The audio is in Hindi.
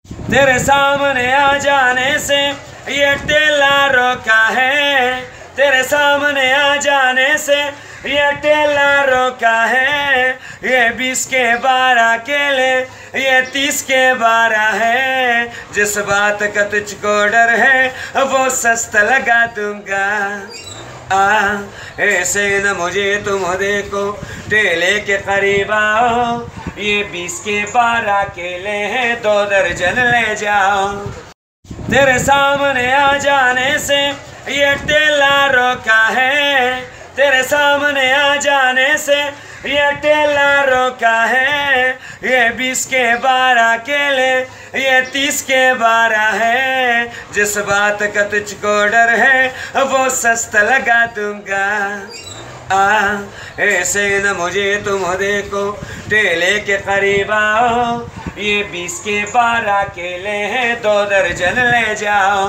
तेरे सामने आ जाने से ये ठेला रोका है, तेरे सामने आ जाने से ये ठेला रोका है। ये 20 के 12 केले, ये 30 के 12 है। जिस बात का तुझको डर है वो सस्ता लगा दूंगा। ऐसे न मुझे तुम देखो, ठेले के करीब आओ। ये 20 के 12 केले हैं, 2 दर्जन ले जाओ। तेरे सामने आ जाने से ये ठेला रोका है, तेरे सामने आ जाने से ये ठेला रोका है। ये 20 के 12 केले, ये 30 के 12 है। जिस बात का तुझको डर है वो सस्ता लगा दूंगा। ऐसे न मुझे तुम देखो, ठेले के करीब आओ। ये 20 के 12 केले हैं, 2 दर्जन ले जाओ।